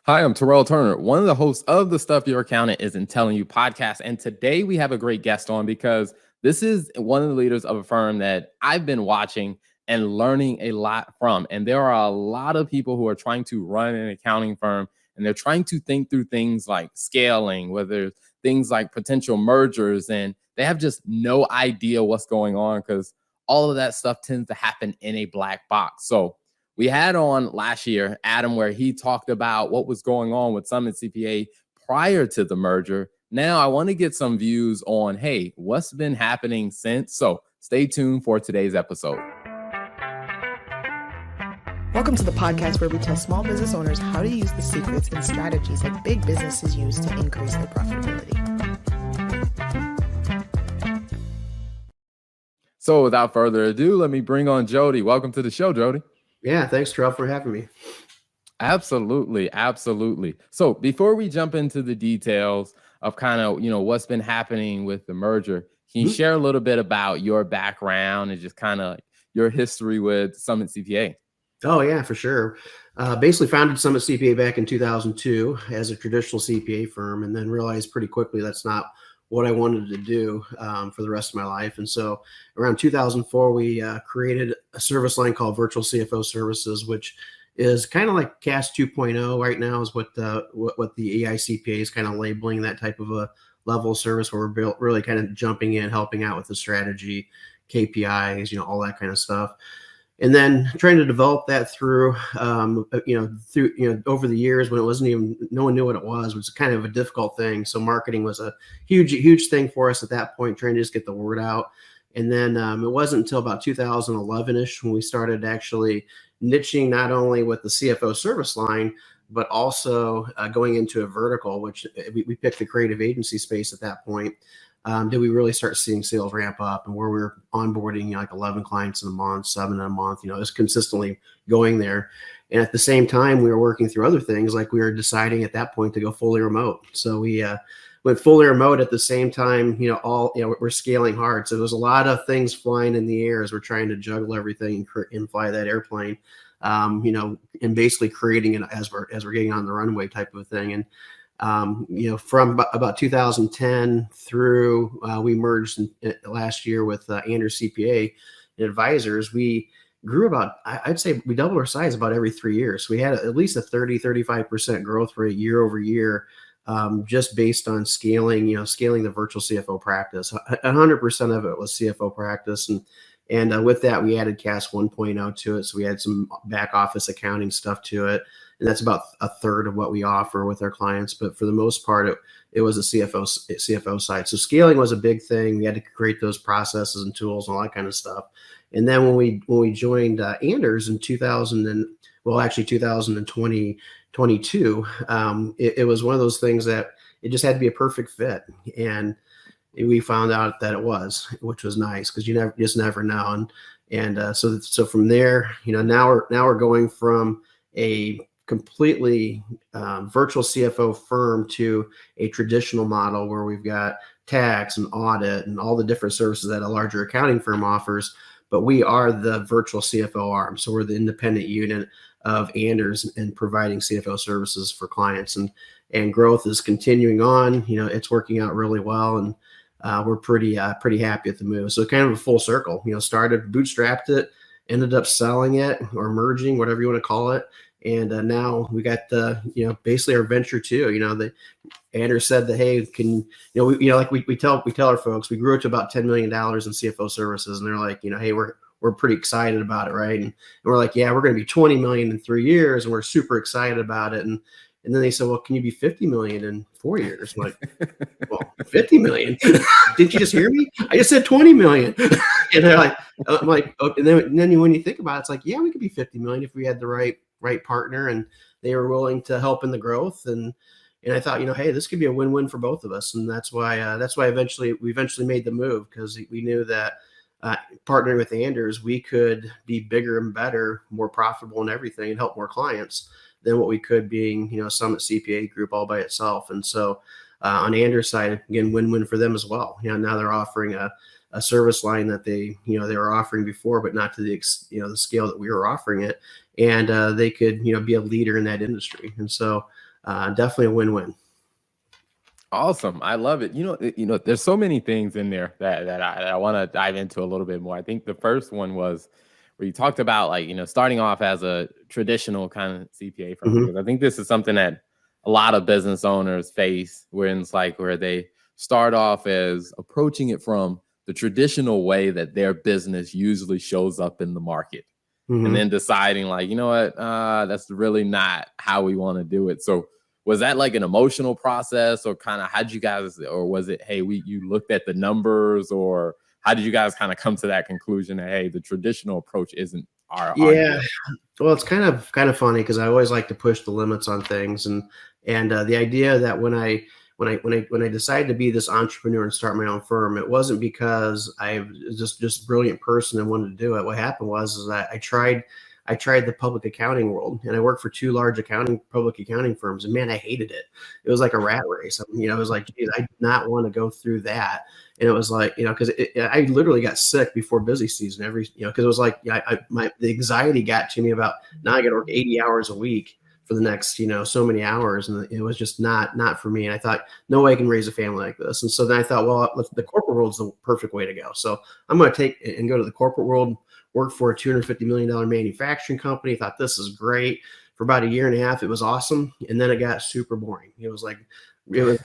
Hi, I'm Terrell Turner, one of the hosts of the Stuff Your Accountant Isn't Telling You podcast. And today we have a great guest on because this is one of the leaders of a firm that I've been watching and learning a lot from. And there are a lot of people who are trying to run an accounting firm and they're trying to think through things like scaling, whether things like potential mergers, and they have just no idea what's going on because all of that stuff tends to happen in a black box. So we had on last year, Adam, where he talked about what was going on with Summit CPA prior to the merger. Now I want to get some views on, hey, what's been happening since? So stay tuned for today's episode. Welcome to the podcast where we tell small business owners how to use the secrets and strategies that big businesses use to increase their profitability. So without further ado, let me bring on Jody. Welcome to the show, Jody. Yeah, thanks, Terrell, for having me. Absolutely. So before we jump into the details of kind of, what's been happening with the merger, can you share a little bit about your background and just kind of your history with Summit CPA? Oh, yeah, for sure. Basically founded Summit CPA back in 2002 as a traditional CPA firm, and then realized pretty quickly that's not what I wanted to do for the rest of my life. And so around 2004, we created a service line called Virtual CFO Services, which is kind of like CAS 2.0 right now is what the AICPA is kind of labeling that type of a level of service where we're really kind of jumping in, helping out with the strategy, KPIs, all that kind of stuff. And then trying to develop that through over the years when it wasn't even, no one knew what it was kind of a difficult thing. So marketing was a huge thing for us at that point, trying to just get the word out. And then it wasn't until about 2011-ish when we started actually niching not only with the CFO service line, but also going into a vertical, which we picked the creative agency space at that point. Did we really start seeing sales ramp up, and where we were onboarding like 11 clients in a month, 7 in a month, it was consistently going there. And at the same time, we were working through other things, like we were deciding at that point to go fully remote. So we went fully remote at the same time, we're scaling hard. So there's a lot of things flying in the air as we're trying to juggle everything and fly that airplane, and basically creating it as we're getting on the runway type of a thing. And from about 2010 through we merged last year with Anders CPA advisors, we grew about, I'd say we doubled our size about every 3 years. We had at least a 35% growth rate year over year, just based on scaling the virtual CFO practice. 100% of it was CFO practice. And with that, we added CAS 1.0 to it. So we had some back office accounting stuff to it. And that's about a third of what we offer with our clients. But for the most part, it was a CFO side. So scaling was a big thing. We had to create those processes and tools and all that kind of stuff. And then when we joined Anders in 2022, it was one of those things that it just had to be a perfect fit. And we found out that it was, which was nice because you never know. And so from there, now we're going from a completely virtual CFO firm to a traditional model where we've got tax and audit and all the different services that a larger accounting firm offers, but we are the virtual CFO arm. So we're the independent unit of Anders and providing CFO services for clients, and growth is continuing on. It's working out really well, and we're pretty happy at the move. So kind of a full circle, started, bootstrapped it, ended up selling it or merging, whatever you want to call it. And now we got basically our venture too. Anders said that, hey, we tell our folks we grew it to about $10 million in CFO services, and they're like, hey, we're pretty excited about it, right? And we're like, yeah, we're going to be 20 million in 3 years, and we're super excited about it. And then they said, well, can you be 50 million in 4 years? I'm like, well, 50 million? Did you just hear me? I just said 20 million. And they're like, I'm like, okay. And then when you think about it, it's like, yeah, we could be 50 million if we had the right partner and they were willing to help in the growth. And I thought, hey, this could be a win-win for both of us. And that's why we eventually made the move, because we knew that partnering with Anders, we could be bigger and better, more profitable and everything, and help more clients than what we could being, Summit CPA group all by itself. And so on Anders' side, again, win-win for them as well. Now they're offering a service line that they were offering before, but not to the scale that we were offering it. And they could, be a leader in that industry. And so definitely a win-win. Awesome. I love it. There's so many things in there that I want to dive into a little bit more. I think the first one was where you talked about starting off as a traditional kind of CPA firm. Mm-hmm. Because I think this is something that a lot of business owners face, where it's where they start off as approaching it from the traditional way that their business usually shows up in the market. Mm-hmm. And then deciding that's really not how we want to do it. So was that like an emotional process, or kind of how'd you guys, or was it, hey, you looked at the numbers, or how did you guys kind of come to that conclusion that, hey, the traditional approach isn't our Yeah. deal? Well, it's kind of funny because I always like to push the limits on things, and the idea that when I decided to be this entrepreneur and start my own firm, it wasn't because I was just a brilliant person and wanted to do it. What happened was that I tried the public accounting world, and I worked for two large public accounting firms, and man, I hated it. It was like a rat race. It was like, geez, I did not want to go through that. And it was like, because I literally got sick before busy season because it was like, the anxiety got to me about, now I got to work 80 hours a week for the next, so many hours. And it was just not for me. And I thought, no way I can raise a family like this. And so then I thought, well, the corporate world's the perfect way to go. So I'm going to take and go to the corporate world, work for a $250 million manufacturing company. Thought this is great. For about a year and a half, it was awesome. And then it got super boring. It was again,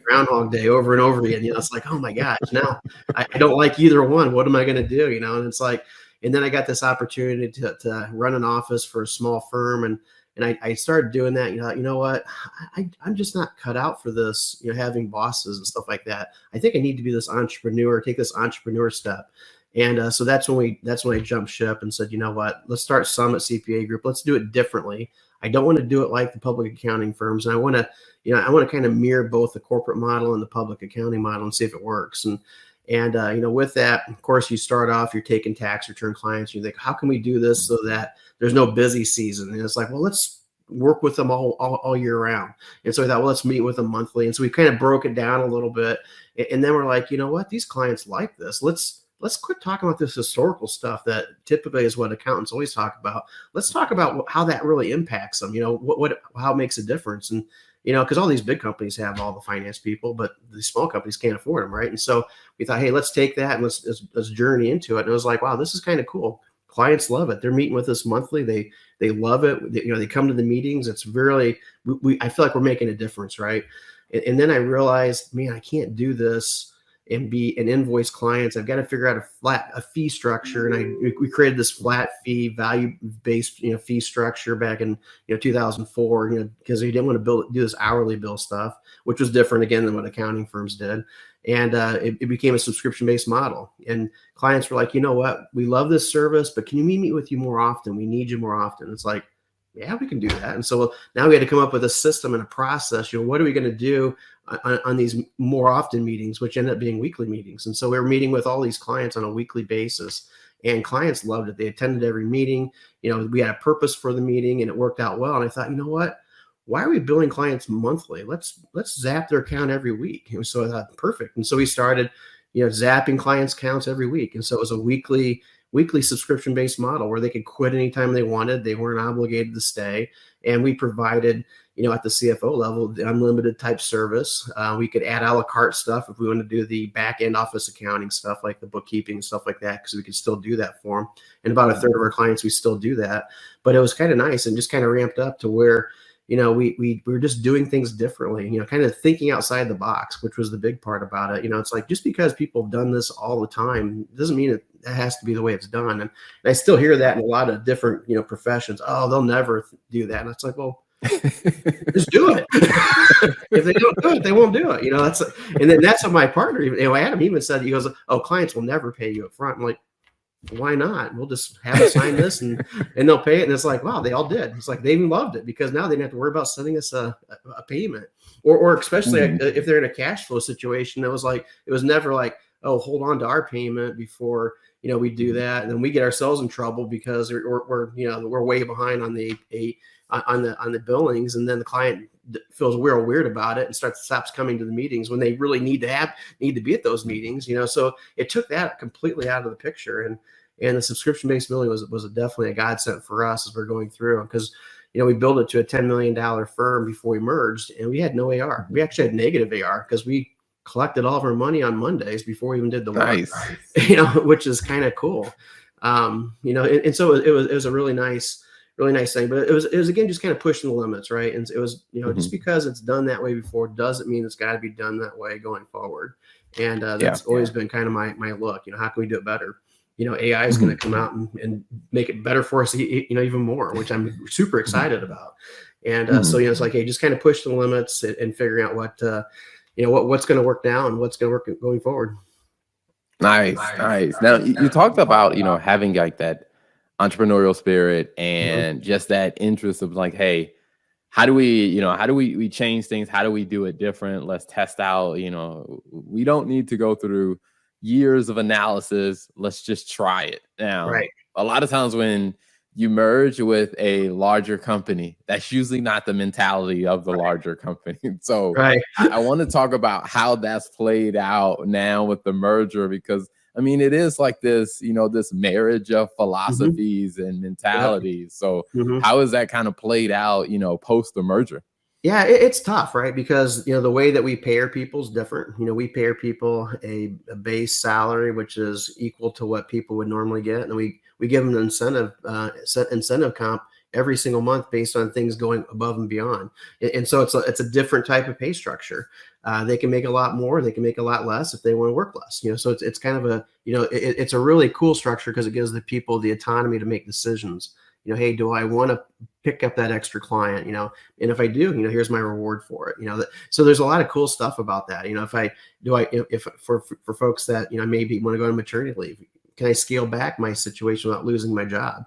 Groundhog Day over and over again. It's like, oh my gosh, now I don't like either one. What am I going to do? And it's like, and then I got this opportunity to run an office for a small firm. And I started doing that. You know what? I'm just not cut out for this, having bosses and stuff like that. I think I need to be this entrepreneur, take this entrepreneur step. And so that's when I jumped ship and said, you know what, let's start Summit CPA Group. Let's do it differently. I don't want to do it like the public accounting firms. And I want to kind of mirror both the corporate model and the public accounting model and see if it works. And with that, of course, you start off, you're taking tax return clients. You think, how can we do this so that there's no busy season? And it's like, well, let's work with them all year round. And so I thought, well, let's meet with them monthly. And so we kind of broke it down a little bit. And then we're like, you know what, these clients like this. Let's quit talking about this historical stuff that typically is what accountants always talk about. Let's talk about how that really impacts them. How it makes a difference. And because all these big companies have all the finance people, but the small companies can't afford them, right? And so we thought, hey, let's take that and let's journey into it. And it was like, wow, this is kind of cool. Clients love it. They're meeting with us monthly. They love it. They come to the meetings. It's really, I feel like we're making a difference, right? And then I realized, man, I can't do this and invoice clients. I've got to figure out a fee structure. And we created this flat fee, value-based, fee structure back in 2004, because we didn't want to do this hourly bill stuff, which was different again than what accounting firms did. And it became a subscription-based model. And clients were like, you know what, we love this service, but can you meet with you more often? We need you more often. It's like, yeah, we can do that. And so now we had to come up with a system and a process. What are we going to do on these more often meetings, which ended up being weekly meetings? And so we were meeting with all these clients on a weekly basis, and clients loved it. They attended every meeting. We had a purpose for the meeting, and it worked out well. And I thought, you know what? Why are we billing clients monthly? Let's zap their account every week. And so I thought, perfect. And so we started, zapping clients' accounts every week. And so it was a weekly subscription-based model where they could quit anytime they wanted. They weren't obligated to stay. And we provided, at the CFO level, the unlimited type service. We could add a la carte stuff if we want to do the back end office accounting stuff, like the bookkeeping and stuff like that, because we could still do that for them. And about a third of our clients, we still do that. But it was kind of nice and just kind of ramped up to where, we were just doing things differently, kind of thinking outside the box, which was the big part about it. It's like, just because people have done this all the time doesn't mean it has to be the way it's done. And I still hear that in a lot of different, professions. Oh, they'll never do that. And it's like, well, just do it. If they don't do it, they won't do it. And then that's what my partner, Adam even said, he goes, oh, clients will never pay you up front. I'm like, why not? We'll just have them sign this and they'll pay it. And it's like, wow, they all did. It's like, they even loved it because now they didn't have to worry about sending us a payment or especially if they're in a cash flow situation. It was never like, oh, hold on to our payment before, we do that. And then we get ourselves in trouble because we're way behind on the billings. And then the client feels real weird about it and stops coming to the meetings when they really need to be at those meetings, so it took that completely out of the picture. And the subscription-based billing was definitely a godsend for us as we're going through, because we built it to a $10 million firm before we merged, and we had no AR. We actually had negative AR because we collected all of our money on Mondays before we even did the work. Nice. Which is kind of cool. And so it was a really nice thing, but it was again, just kind of pushing the limits. Right. And it was, just because it's done that way before doesn't mean it's got to be done that way going forward. And that's always been kind of my look, how can we do it better? AI is going to come out and make it better for us, even more, which I'm super excited about. And so, it's like, hey, just kind of push the limits and figuring out what's going to work now and what's going to work going forward. Nice. Now you talked about, having like that entrepreneurial spirit and just that interest of like, hey, how do we change things? How do we do it different? Let's test out, we don't need to go through years of analysis. Let's just try it. Now, a lot of times when you merge with a larger company, that's usually not the mentality of the larger company. So I want to talk about how that's played out now with the merger, because I mean, it is like this, this marriage of philosophies and mentalities. So how is that kind of played out, post the merger? Yeah, it's tough, right? Because, the way that we pay our people is different. We pay our people a base salary, which is equal to what people would normally get. And we give them an incentive comp every single month based on things going above and beyond. And so it's a different type of pay structure. They can make a lot more, they can make a lot less if they want to work less. So it's kind of it's a really cool structure because it gives the people the autonomy to make decisions. Hey, do I want to pick up that extra client? And if I do, here's my reward for it. So there's a lot of cool stuff about that. If for folks that, maybe want to go on maternity leave, can I scale back my situation without losing my job?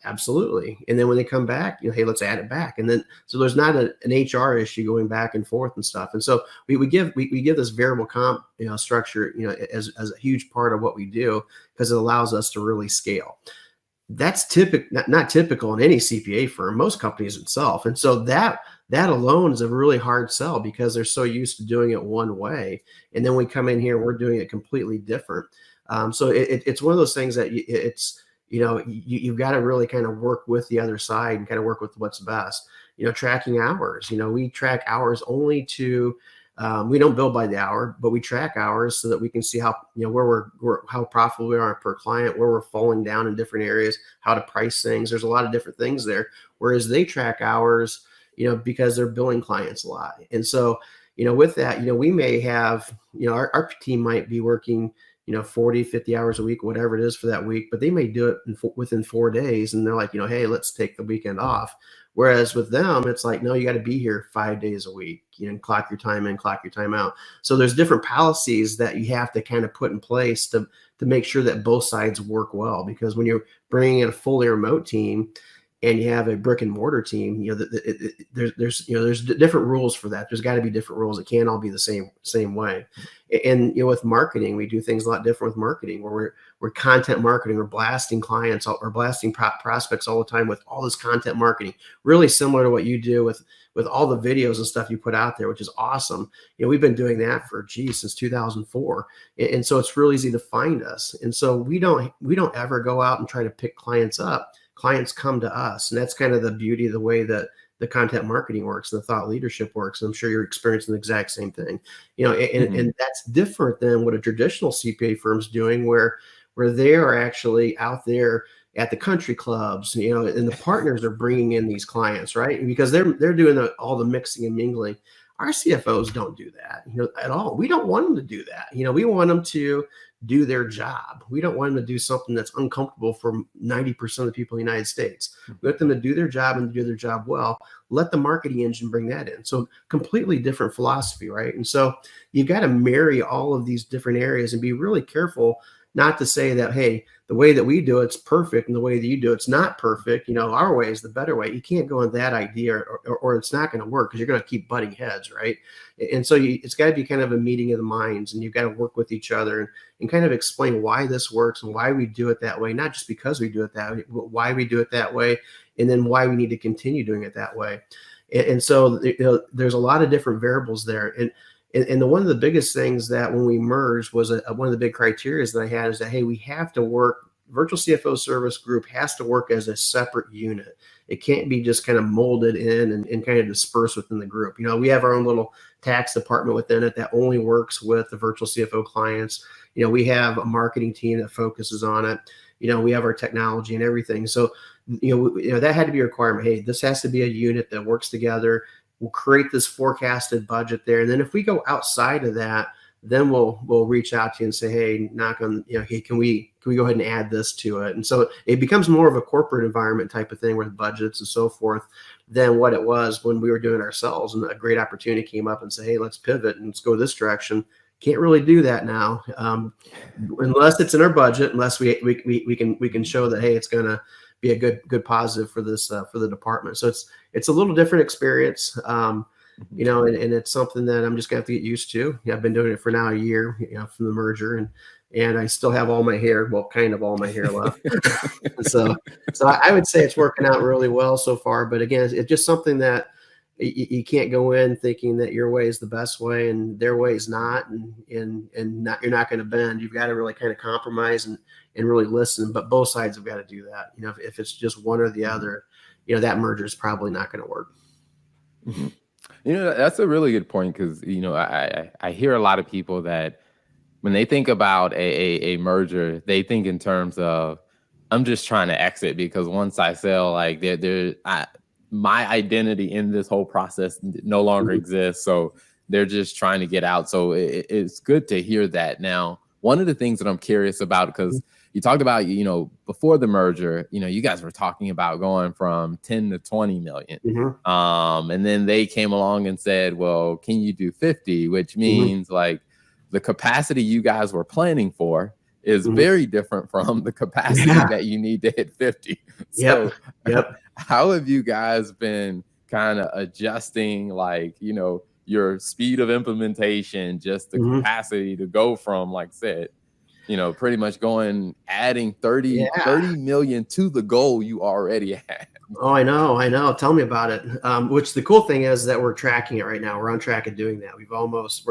Absolutely. And then when they come back, hey, let's add it back. And then, so there's not an HR issue going back and forth and stuff. And so we give this variable comp, structure, as a huge part of what we do, because it allows us to really scale. That's not typical in any CPA firm, most companies itself. And so that alone is a really hard sell because they're so used to doing it one way. And then we come in here, we're doing it completely different. So it's one of those things that you've got to really kind of work with the other side and kind of work with what's best. Tracking hours, we track hours only to, we don't bill by the hour, but we track hours so that we can see how, where how profitable we are per client, where we're falling down in different areas, how to price things. There's a lot of different things there. Whereas they track hours, because they're billing clients a lot. And so, with that, we may have, our team might be working, 40, 50 hours a week, whatever it is for that week, but they may do it within 4 days. And they're like, hey, let's take the weekend off. Whereas with them, it's like, no, you got to be here 5 days a week, clock your time in, clock your time out. So there's different policies that you have to kind of put in place to make sure that both sides work well. Because when you're bringing in a fully remote team and you have a brick and mortar team, there's different rules for that. There's got to be different rules. It can't all be the same way. And with marketing, we do things a lot different with marketing, where we're content marketing, we're blasting clients or blasting prospects all the time with all this content marketing, really similar to what you do with all the videos and stuff you put out there, which is awesome. We've been doing that since 2004. And so it's real easy to find us. And so we don't ever go out and try to pick clients up. Clients come to us. And that's kind of the beauty of the way that the content marketing works and the thought leadership works. And I'm sure you're experiencing the exact same thing, and that's different than what a traditional CPA firm's doing, where they are actually out there at the country clubs, and the partners are bringing in these clients, right? Because they're doing all the mixing and mingling. Our CFOs don't do that, at all. We don't want them to do that. We want them to do their job. We don't want them to do something that's uncomfortable for 90% of the people in the United States. We want them to do their job and do their job well. Let the marketing engine bring that in. So completely different philosophy, right? And so you've got to marry all of these different areas and be really careful not to say that, hey, the way that we do it's perfect and the way that you do it's not perfect. Our way is the better way. You can't go on that idea or it's not going to work, because you're going to keep butting heads, right? And so it's got to be kind of a meeting of the minds, and you've got to work with each other and kind of explain why this works and why we do it that way, not just because we do it that way, but why we do it that way, and then why we need to continue doing it that way. And so there's a lot of different variables there. And one of the biggest things that when we merged was one of the big criteria that I had is that, hey, we have to work, virtual CFO service group has to work as a separate unit. It can't be just kind of molded in and kind of dispersed within the group. We have our own little tax department within it that only works with the virtual CFO clients. We have a marketing team that focuses on it. We have our technology and everything. So, that had to be a requirement. Hey, this has to be a unit that works together. We'll create this forecasted budget there. And then if we go outside of that, then we'll reach out to you and say, hey, hey, can we go ahead and add this to it? And so it becomes more of a corporate environment type of thing with budgets and so forth than what it was when we were doing it ourselves. And a great opportunity came up and say, hey, let's pivot and let's go this direction. Can't really do that now, unless it's in our budget, unless we can show that, hey, it's going to be a good positive for this for the department. So it's a little different experience. And it's something that I'm just gonna have to get used to. I've been doing it for now a year, from the merger, and I still have all my hair, kind of all my hair left. so I would say it's working out really well so far. But again, it's just something that you can't go in thinking that your way is the best way and their way is not, and you're not going to bend. You've got to really kind of compromise and really listen. But both sides have got to do that. If it's just one or the other, that merger is probably not going to work. Mm-hmm. That's a really good point, because, I hear a lot of people that when they think about a merger, they think in terms of, I'm just trying to exit because once I sell, like my identity in this whole process no longer exists. So they're just trying to get out. So it's good to hear that. Now, one of the things that I'm curious about, because you talked about, before the merger, you guys were talking about going from 10 to 20 million. Mm-hmm. And then they came along and said, well, can you do 50? Which means like the capacity you guys were planning for is very different from the capacity that you need to hit 50. So how have you guys been kind of adjusting, like, your speed of implementation, just the capacity to go from, like I said, pretty much adding 30 million to the goal you already had? Oh, I know. Tell me about it. Which the cool thing is that we're tracking it right now. We're on track of doing that. We're almost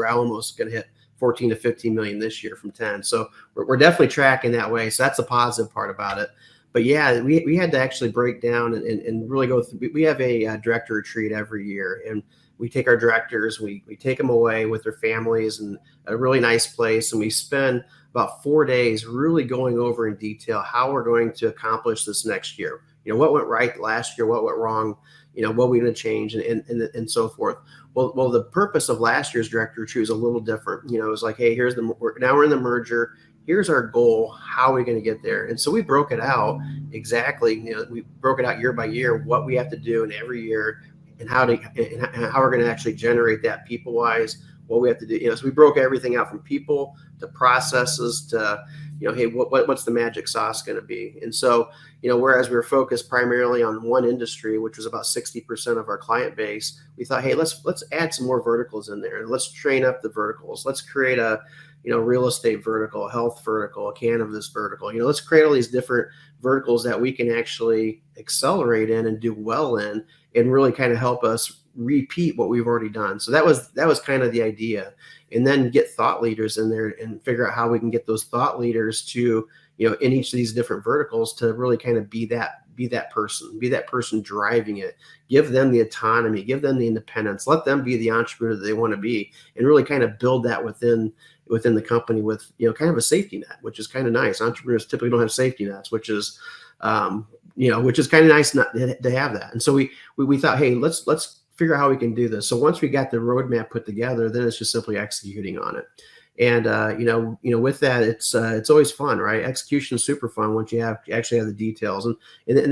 going to hit 14 to 15 million this year from 10. So we're definitely tracking that way. So that's a positive part about it. But yeah, we had to actually break down and really go through. We have a director retreat every year, and we take our directors, we take them away with their families in a really nice place. And we spend about 4 days really going over in detail how we're going to accomplish this next year. What went right last year, what went wrong, what we're going to change and so forth. Well, the purpose of last year's director retreat was a little different. It was like, hey, now we're in the merger. Here's our goal. How are we going to get there? And so we broke it out exactly. We broke it out year by year, what we have to do in every year, and how we're going to actually generate that people wise, what we have to do. So we broke everything out from people to processes to, hey, what's the magic sauce going to be? And so, whereas we were focused primarily on one industry, which was about 60% of our client base, we thought, hey, let's add some more verticals in there. Let's train up the verticals. Let's create a, real estate vertical, a health vertical, a cannabis vertical. Let's create all these different verticals that we can actually accelerate in and do well in, and really kind of help us repeat what we've already done. So that was kind of the idea. And then get thought leaders in there and figure out how we can get those thought leaders to, in each of these different verticals to really kind of be that person driving it, give them the autonomy, give them the independence, let them be the entrepreneur that they want to be, and really kind of build that within the company with, kind of a safety net, which is kind of nice. Entrepreneurs typically don't have safety nets, which is kind of nice not to have that. And so we thought, hey, let's figure out how we can do this. So once we got the roadmap put together, then it's just simply executing on it. And with that, it's always fun, right? Execution is super fun once you actually have the details, and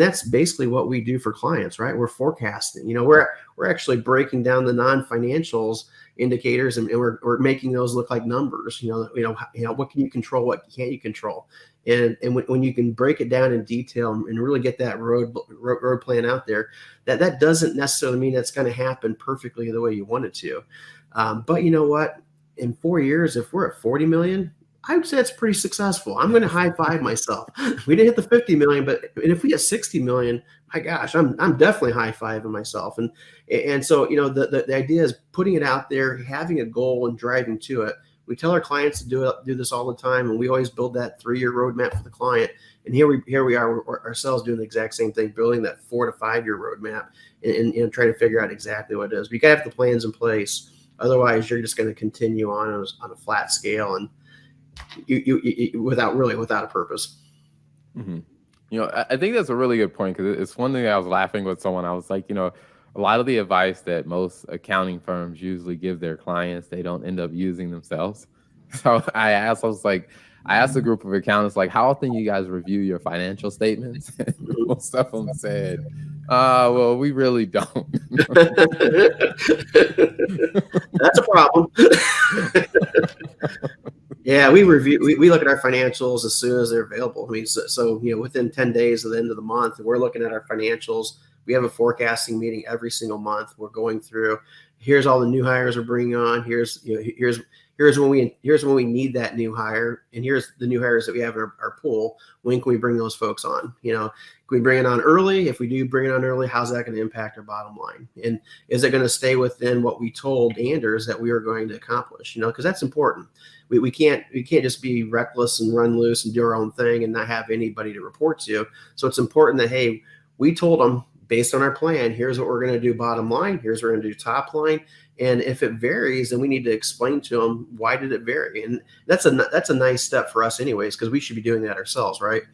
that's basically what we do for clients, right? We're forecasting. We're actually breaking down the non-financials indicators, and we're making those look like numbers. What can you control, what can't you control, and when you can break it down in detail and really get that road plan out there, that doesn't necessarily mean that's going to happen perfectly the way you want it to, but you know what? In 4 years, if we're at 40 million, I would say it's pretty successful. I'm going to high five myself. We didn't hit the 50 million, but if we get 60 million, my gosh, I'm definitely high fiving myself. And so, the idea is putting it out there, having a goal and driving to it, We tell our clients to do this all the time, and we always build that 3-year roadmap for the client. And here we are ourselves doing the exact same thing, building that 4 to 5 year roadmap and trying to figure out exactly what it is. But you got to have the plans in place. Otherwise, you're just going to continue on a flat scale and you without a purpose. Mm-hmm. I think that's a really good point, because it's one thing I was laughing with someone. I was like, a lot of the advice that most accounting firms usually give their clients, they don't end up using themselves. So I asked a group of accountants, like, how often you guys review your financial statements? And most of them said, well, we really don't. That's a problem. Yeah, we look at our financials as soon as they're available. I mean, so within 10 days of the end of the month, we're looking at our financials. We have a forecasting meeting every single month. We're going through, here's all the new hires we're bringing on. Here's when we need that new hire, and here's the new hires that we have in our pool. When can we bring those folks on? Can we bring it on early? If we do bring it on early, how's that going to impact our bottom line? And is it going to stay within what we told Anders that we were going to accomplish? Because that's important. We can't just be reckless and run loose and do our own thing and not have anybody to report to. So it's important that, hey, we told them, based on our plan, here's what we're going to do bottom line, here's what we're going to do top line. And if it varies, then we need to explain to them, why did it vary? And that's a nice step for us anyways, because we should be doing that ourselves, right?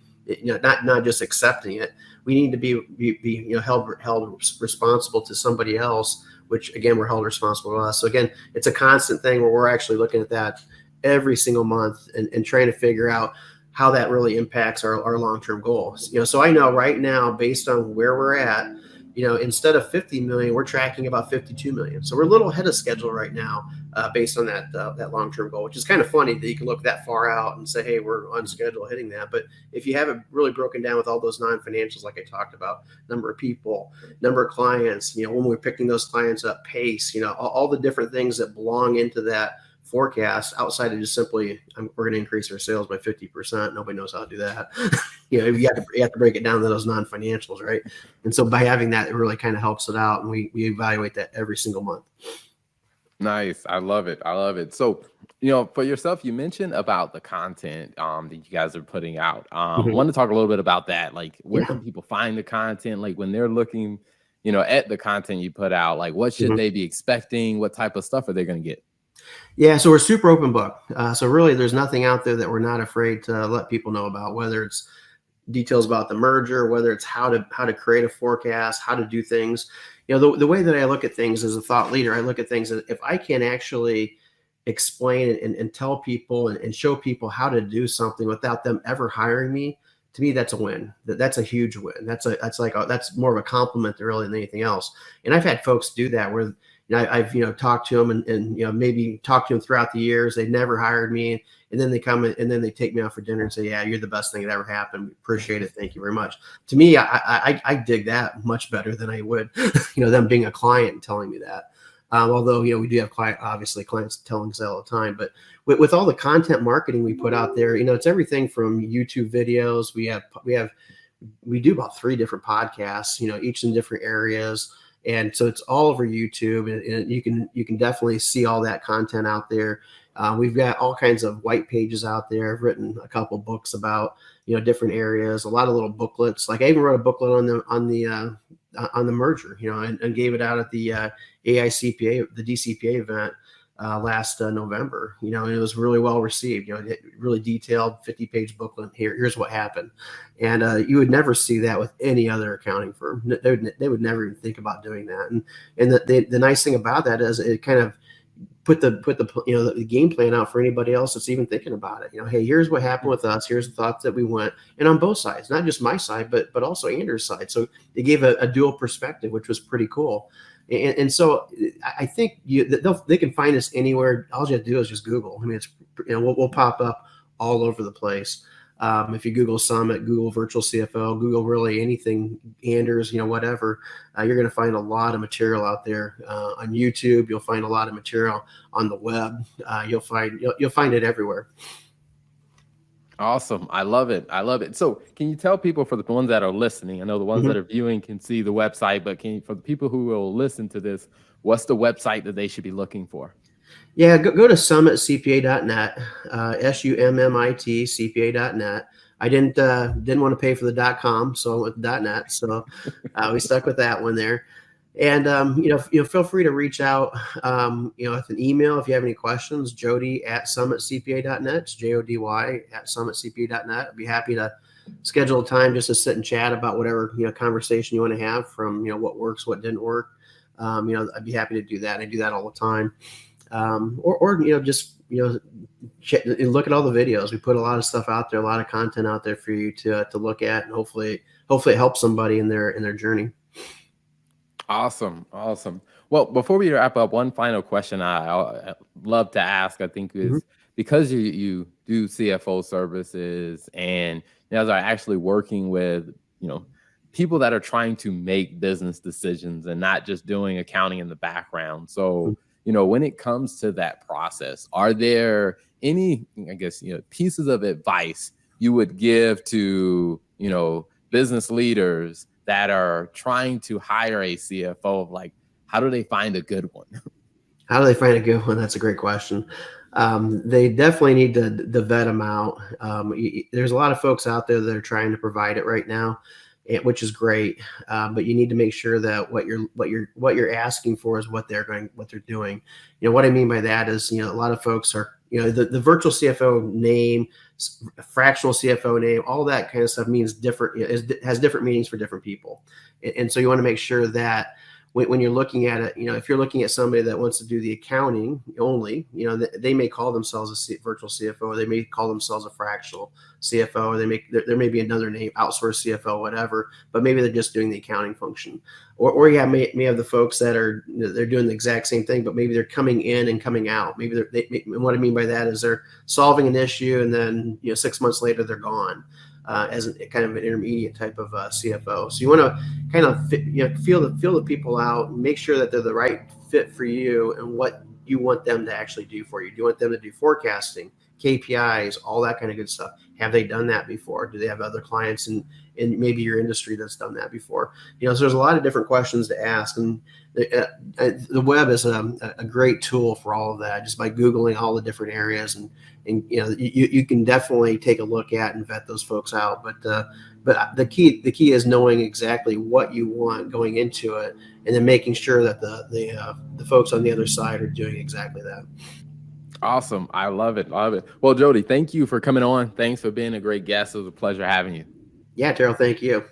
Not just accepting it. We need to be held responsible to somebody else, which again, we're held responsible to us. So again, it's a constant thing where we're actually looking at that every single month and trying to figure out how that really impacts our long-term goals. So I know right now, based on where we're at, instead of 50 million, we're tracking about 52 million. So we're a little ahead of schedule right now, based on that long-term goal, which is kind of funny that you can look that far out and say, hey, we're on schedule hitting that. But if you have it really broken down with all those non-financials, like I talked about, number of people, number of clients, when we're picking those clients up, pace, all the different things that belong into that forecast, outside of just simply, we're going to increase our sales by 50%. Nobody knows how to do that. You have to break it down to those non-financials, right? And so by having that, it really kind of helps it out. And we evaluate that every single month. Nice. I love it. So, for yourself, you mentioned about the content that you guys are putting out. I want to talk a little bit about that. Like, where can people find the content? Like, when they're looking, at the content you put out, like, what should they be expecting? What type of stuff are they going to get? Yeah, so we're super open book. So really, there's nothing out there that we're not afraid to let people know about, whether it's details about the merger, whether it's how to create a forecast, how to do things. The way that I look at things as a thought leader, I look at things that if I can actually explain and tell people and show people how to do something without them ever hiring me, to me, that's a win. That's a huge win. That's more of a compliment really than anything else. And I've had folks do that where I've talked to them and maybe talked to them throughout the years. They've never hired me, and then they come in, and then they take me out for dinner and say, "Yeah, you're the best thing that ever happened. Appreciate it. Thank you very much." To me, I dig that much better than I would, them being a client and telling me that. Although we do have clients telling us that all the time. But with all the content marketing we put out there, it's everything from YouTube videos. We do about 3 different podcasts, each in different areas. And so it's all over YouTube, and you can definitely see all that content out there. We've got all kinds of white pages out there. I've written a couple books about different areas, a lot of little booklets. Like I even wrote a booklet on the merger, and gave it out at the AICPA, the DCPA event last November. And it was really well received. Really detailed 50-page booklet. Here's what happened, and you would never see that with any other accounting firm. They would never even think about doing that. And the nice thing about that is it kind of put the game plan out for anybody else that's even thinking about it. Hey, here's what happened with us. Here's the thoughts that we went, and on both sides, not just my side, but also Anders' side. So they gave a dual perspective, which was pretty cool. And so I think they can find us anywhere. All you have to do is just Google. I mean, it's we'll pop up all over the place. If you Google Summit, Google virtual CFO, Google really anything Anders, whatever, you're going to find a lot of material out there on YouTube. You'll find a lot of material on the web. You'll find it everywhere. Awesome. I love it. So can you tell people, for the ones that are listening, I know the ones that are viewing can see the website, but for the people who will listen to this, what's the website that they should be looking for? Yeah, go to summitcpa.net, SUMMIT CPA.net. I didn't want to pay for the .com, so I went with .net. So we stuck with that one there. And feel free to reach out, with an email if you have any questions. Jody at summitcpa.net. It's Jody at summitcpa.net. I'd be happy to schedule a time just to sit and chat about whatever conversation you want to have, from what works, what didn't work. I'd be happy to do that. I do that all the time. Just look at all the videos. We put a lot of stuff out there, a lot of content out there for you to look at, and hopefully it helps somebody in their journey. Awesome. Well, before we wrap up, one final question I love to ask, I think, is because you do CFO services, and you guys are actually working with people that are trying to make business decisions and not just doing accounting in the background. So when it comes to that process, are there any, I guess, pieces of advice you would give to, business leaders that are trying to hire a CFO, of like, how do they find a good one? How do they find a good one? That's a great question. They definitely need to vet them out. There's a lot of folks out there that are trying to provide it right now, which is great. But you need to make sure that what you're asking for is what they're doing. What I mean by that is, a lot of folks are, the virtual CFO name, fractional CFO name, all that kind of stuff means different, has different meanings for different people. And so you want to make sure that when you're looking at it, if you're looking at somebody that wants to do the accounting only, they may call themselves a virtual CFO, or they may call themselves a fractional CFO, or there may be another name, outsourced CFO, whatever, but maybe they're just doing the accounting function. Or you may have the folks that are, they're doing the exact same thing, but maybe they're coming in and coming out. Maybe and what I mean by that is they're solving an issue, and then 6 months later they're gone. As kind of an intermediate type of CFO. So you want to kind of feel the people out, and make sure that they're the right fit for you and what you want them to actually do for you. Do you want them to do forecasting, KPIs, all that kind of good stuff? Have they done that before? Do they have other clients in maybe your industry that's done that before? So there's a lot of different questions to ask, and the web is a great tool for all of that. Just by Googling all the different areas, and you can definitely take a look at and vet those folks out. But the key is knowing exactly what you want going into it, and then making sure that the folks on the other side are doing exactly that. Awesome. I love it. Well, Jody, thank you for coming on. Thanks for being a great guest. It was a pleasure having you. Yeah, Terrell, thank you.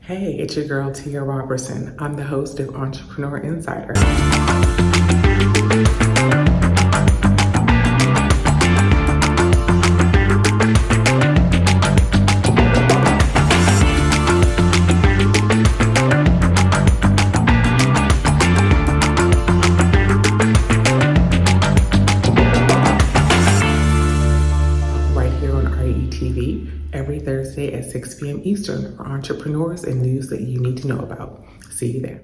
Hey, it's your girl, Tia Robertson. I'm the host of Entrepreneur Insider. Right here on RETV, every Thursday at 6 p.m. Eastern for entrepreneurs and news that you need to know about. See you there.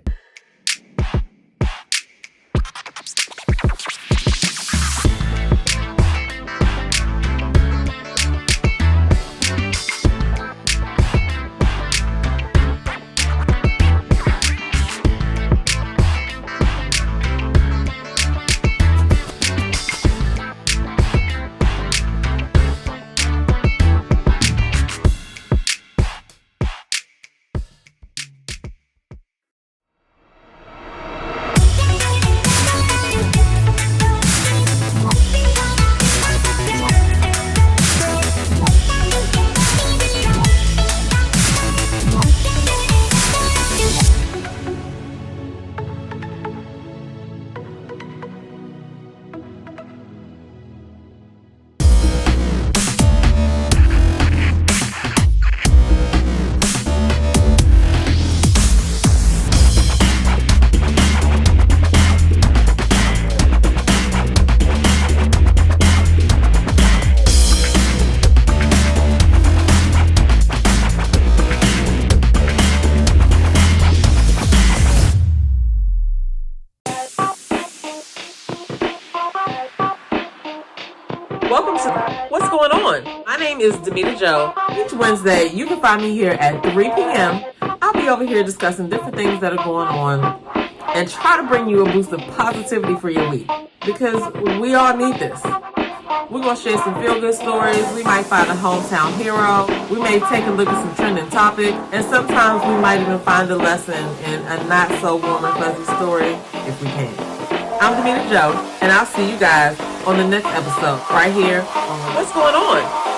is Demita Joe. Each Wednesday, you can find me here at 3 p.m. I'll be over here discussing different things that are going on and try to bring you a boost of positivity for your week, because we all need this. We're going to share some feel-good stories. We might find a hometown hero. We may take a look at some trending topic. And sometimes we might even find a lesson in a not-so-warm and fuzzy story if we can. I'm Demita Joe, and I'll see you guys on the next episode right here on What's Going On?